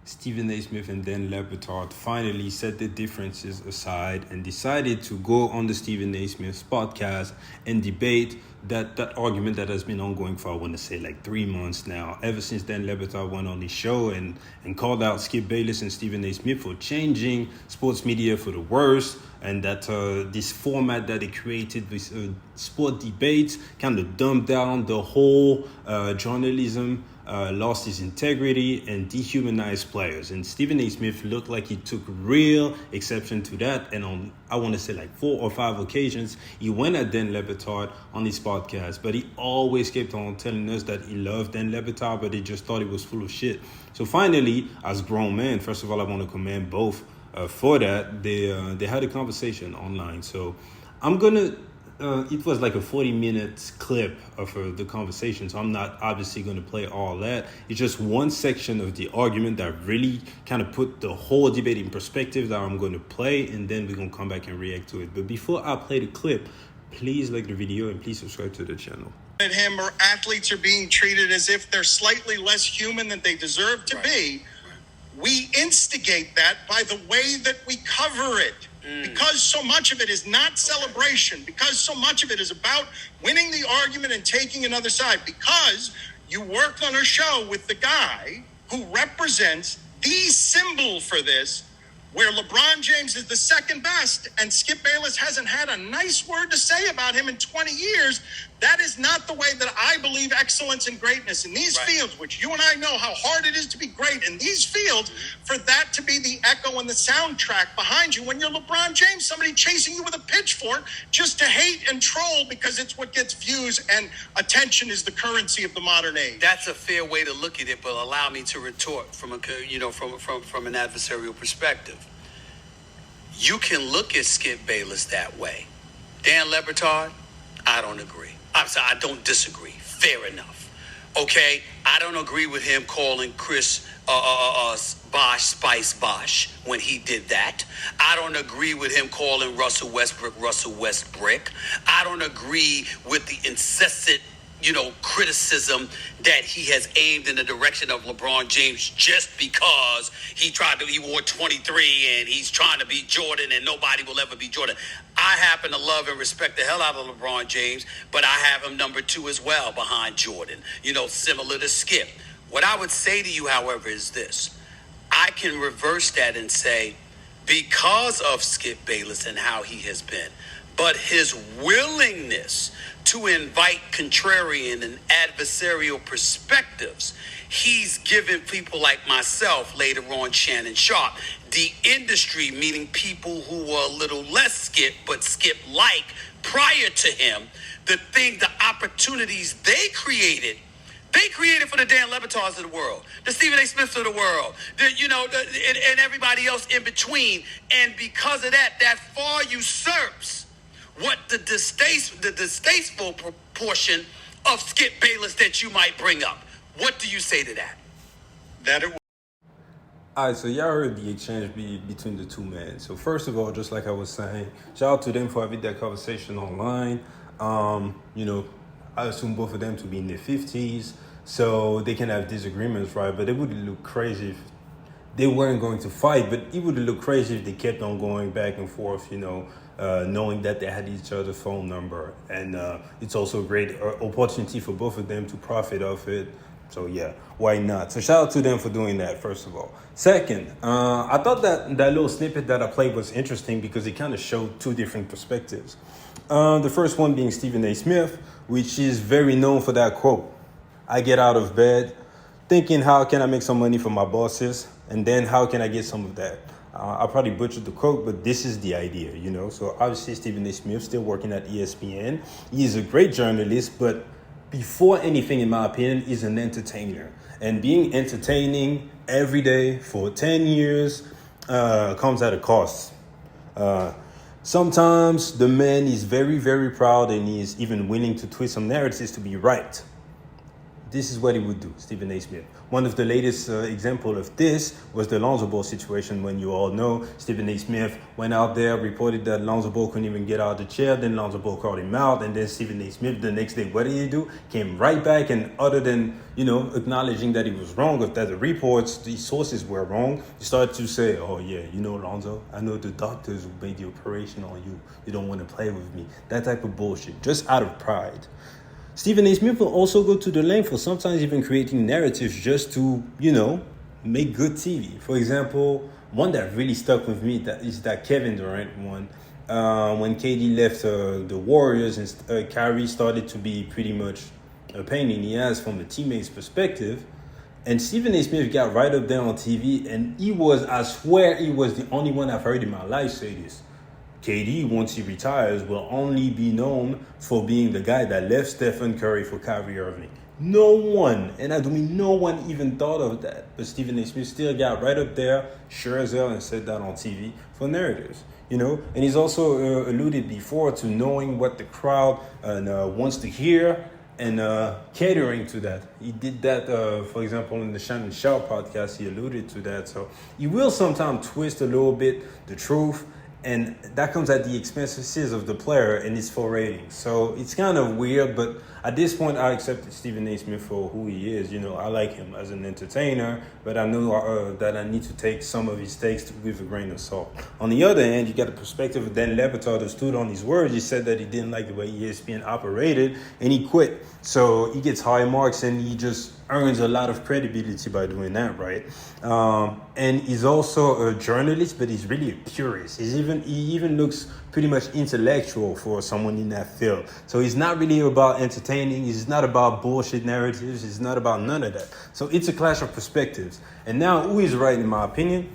Stephen A. Smith and Dan Batard finally set their differences aside and decided to go on the Stephen A. Smith's podcast and debate that argument that has been ongoing for, I want to say, like 3 months now, ever since Dan Batard went on his show and called out Skip Bayless and Stephen A. Smith for changing sports media for the worse, and that this format that they created with sport debates kind of dumbed down the whole journalism, lost his integrity, and dehumanized players. And Stephen A. Smith looked like he took real exception to that. And on, I want to say, like 4 or 5 occasions, he went at Dan Batard on his podcast. But he always kept on telling us that he loved Dan Batard, but he just thought he was full of shit. So finally, as grown men, first of all, I want to commend both for that. They had a conversation online. So I'm going to... it was like a 40-minute clip of the conversation, so I'm not obviously going to play all that. It's just one section of the argument that really kind of put the whole debate in perspective that I'm going to play, and then we're going to come back and react to it. But before I play the clip, please like the video and please subscribe to the channel. Him or athletes are being treated as if they're slightly less human than they deserve to be. We instigate that by the way that we cover it. Because so much of it is not celebration, because so much of it is about winning the argument and taking another side, because you worked on a show with the guy who represents the symbol for this, where LeBron James is the second best and Skip Bayless hasn't had a nice word to say about him in 20 years. That is not the way that I believe excellence and greatness in these fields, which you and I know how hard it is to be great in these fields, for that to be the echo and the soundtrack behind you when you're LeBron James, somebody chasing you with a pitchfork just to hate and troll because it's what gets views, and attention is the currency of the modern age. That's a fair way to look at it, but allow me to retort from an adversarial perspective. You can look at Skip Bayless that way. Dan Batard, I don't agree. I'm sorry, I don't disagree. Fair enough. Okay, I don't agree with him calling Chris Bosh Spice Bosh when he did that. I don't agree with him calling Russell Westbrook I don't agree with the incessant criticism that he has aimed in the direction of LeBron James just because he wore 23 and he's trying to be Jordan and nobody will ever be Jordan. I happen to love and respect the hell out of LeBron James, but I have him number 2 as well behind Jordan, similar to Skip. What I would say to you, however, is this. I can reverse that and say, because of Skip Bayless and how he has been, but his willingness to invite contrarian and adversarial perspectives, he's given people like myself, later on Shannon Sharp, the industry, meaning people who were a little less Skip, but Skip-like prior to him, the opportunities they created. They created for the Dan Lebatards of the world, the Stephen A. Smiths of the world, and everybody else in between. And because of that, that far usurps what the distasteful proportion of Skip Bayless that you might bring up. What do you say to that? All right, so y'all heard the exchange between the two men. So first of all, just like I was saying, shout out to them for having that conversation online. I assume both of them to be in their 50s, so they can have disagreements, right? But it would look crazy if they weren't going to fight, but it would look crazy if they kept on going back and forth, knowing that they had each other's phone number. And it's also a great opportunity for both of them to profit off it. So yeah, why not? So shout out to them for doing that, first of all. Second, I thought that little snippet that I played was interesting because it kind of showed 2 different perspectives. The first one being Stephen A. Smith, which is very known for that quote. I get out of bed thinking, how can I make some money for my bosses? And then how can I get some of that? I probably butchered the quote, but this is the idea, So obviously Stephen A. Smith still working at ESPN. He's a great journalist, but before anything, in my opinion, is an entertainer. And being entertaining every day for 10 years comes at a cost. Sometimes the man is very, very proud and he's even willing to twist some narratives to be right. this is what he would do, Stephen A. Smith. One of the latest example of this was the Lonzo Ball situation, when you all know Stephen A. Smith went out there, reported that Lonzo Ball couldn't even get out of the chair. Then Lonzo Ball called him out, and then Stephen A. Smith the next day, what did he do? Came right back, and other than, acknowledging that he was wrong, or that the reports, the sources were wrong, he started to say, oh yeah, Lonzo, I know the doctors who made the operation on you. You don't want to play with me. That type of bullshit, just out of pride. Stephen A. Smith will also go to the length for sometimes even creating narratives just to, make good TV. For example, one that really stuck with me is that Kevin Durant one. When KD left the Warriors and Kyrie started to be pretty much a pain in the ass from a teammate's perspective. And Stephen A. Smith got right up there on TV, and I swear he was the only one I've heard in my life say this. KD, once he retires, will only be known for being the guy that left Stephen Curry for Kyrie Irving. No one, and I do mean no one, even thought of that. But Stephen A. Smith still got right up there, sure as hell, and said that on TV for narratives. And he's also alluded before to knowing what the crowd wants to hear and catering to that. He did that, for example, in the Shannon Sharp podcast, he alluded to that. So he will sometimes twist a little bit the truth, and that comes at the expenses of the player and his full ratings. So it's kind of weird, but at this point, I accepted Stephen A. Smith for who he is. I like him as an entertainer, but I know that I need to take some of his takes with a grain of salt. On the other hand, you got the perspective of Dan Batard, who stood on his words. He said that he didn't like the way ESPN operated, and he quit. So he gets high marks, and he just earns a lot of credibility by doing that, right? And he's also a journalist, but he's really a purist. He even looks pretty much intellectual for someone in that field. So he's not really about entertaining. He's not about bullshit narratives. He's not about none of that. So it's a clash of perspectives. And now, who is right, in my opinion?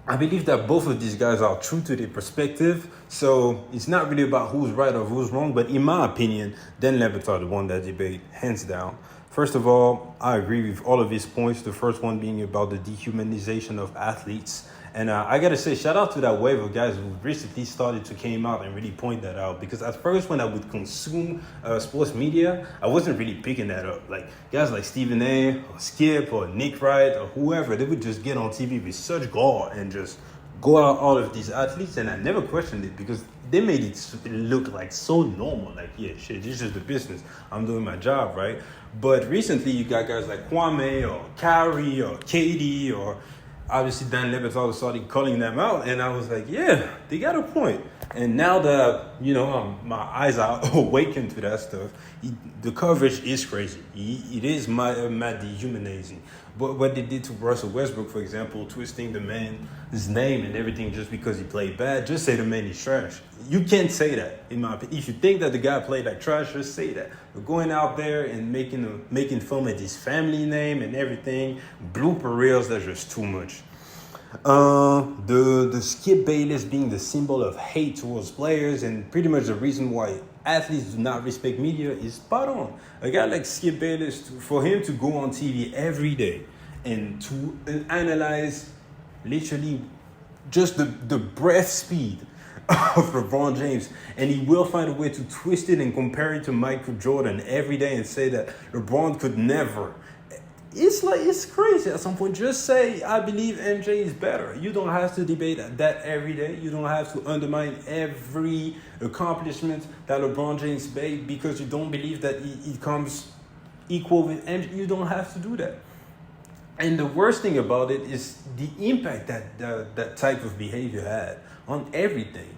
I believe that both of these guys are true to their perspective. So it's not really about who's right or who's wrong. But in my opinion, Dan Batard won that debate, hands down. First of all, I agree with all of his points. The first one being about the dehumanization of athletes. And I got to say, shout out to that wave of guys who recently started to came out and really point that out. Because at first, when I would consume sports media, I wasn't really picking that up. Like guys like Stephen A. or Skip or Nick Wright or whoever, they would just get on TV with such gall and just go out all of these athletes. And I never questioned it because they made it look like so normal. Like, yeah, shit, this is the business. I'm doing my job, right? But recently, you got guys like Kwame or Kyrie or Katie or obviously Dan Batard started calling them out. And I was like, yeah, they got a point. And now that, my eyes are awakened to that stuff, the coverage is crazy. It is mad dehumanizing. But what they did to Russell Westbrook, for example, twisting the man's name and everything just because he played bad, just say the man is trash. You can't say that, in my opinion. If you think that the guy played like trash, just say that. But going out there and making fun of his family name and everything, blooper reels, that's just too much. The Skip Bayless being the symbol of hate towards players and pretty much the reason why athletes do not respect media is spot on. A guy like Skip Bayless, for him to go on TV every day and to analyze literally just the breath speed of LeBron James, and he will find a way to twist it and compare it to Michael Jordan every day and say that LeBron could never. It's crazy at some point. Just say, I believe MJ is better. You don't have to debate that every day. You don't have to undermine every accomplishment that LeBron James made because you don't believe that he comes equal with MJ. You don't have to do that. And the worst thing about it is the impact that type of behavior had on everything.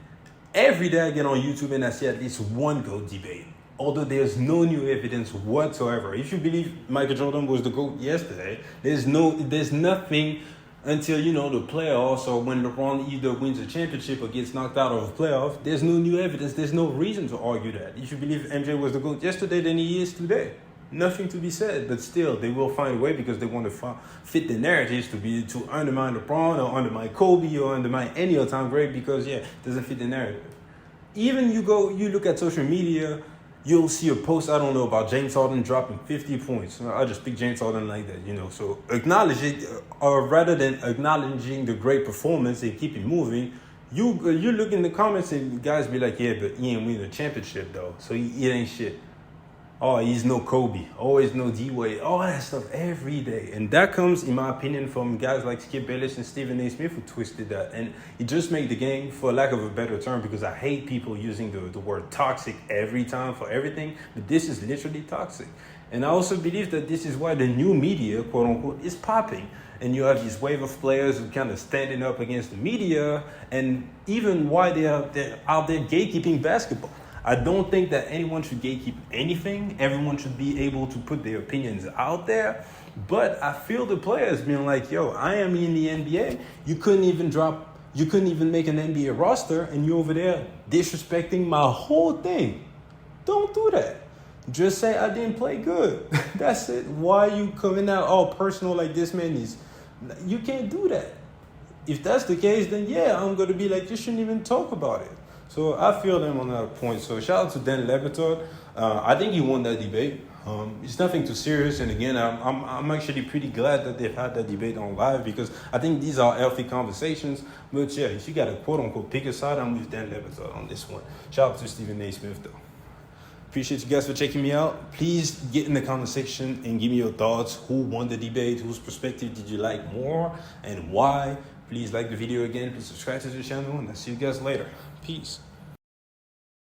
Every day I get on YouTube and I see at least one GOAT debate. Although there's no new evidence whatsoever. If you believe Michael Jordan was the GOAT yesterday, there's nothing until, the playoffs or when LeBron either wins a championship or gets knocked out of a playoff. There's no new evidence. There's no reason to argue that. If you believe MJ was the GOAT yesterday, then he is today. Nothing to be said, but still, they will find a way because they want to fit the narratives to undermine LeBron or undermine Kobe or undermine any all-time great because, it doesn't fit the narrative. Even you look at social media, you'll see a post, I don't know, about James Harden dropping 50 points. I just pick James Harden like that, So acknowledge it, or rather than acknowledging the great performance and keep it moving, you look in the comments and guys be like, yeah, but he ain't winning a championship, though, so it ain't shit. oh, he's no Kobe, always no D-Wade, all that stuff every day. And that comes, in my opinion, from guys like Skip Bayless and Stephen A. Smith who twisted that. And it just made the game, for lack of a better term, because I hate people using the word toxic every time for everything, but this is literally toxic. And I also believe that this is why the new media, quote unquote, is popping. And you have this wave of players who kind of standing up against the media, and even why they're out there gatekeeping basketball. I don't think that anyone should gatekeep anything. Everyone should be able to put their opinions out there. But I feel the players being like, yo, I am in the NBA. You couldn't even make an NBA roster, and you're over there disrespecting my whole thing. Don't do that. Just say I didn't play good. That's it. Why are you coming out all personal like this man is? You can't do that. If that's the case, then yeah, I'm going to be like, you shouldn't even talk about it. So I feel them on that point. So shout out to Dan Batard. I think he won that debate. It's nothing too serious. And again, I'm actually pretty glad that they've had that debate on live, because I think these are healthy conversations. But yeah, if you got to quote unquote pick a side, I'm with Dan Batard on this one. Shout out to Stephen A. Smith though. Appreciate you guys for checking me out. Please get in the comment section and give me your thoughts. Who won the debate? Whose perspective did you like more and why? Please like the video again. Please subscribe to the channel, and I'll see you guys later. Peace.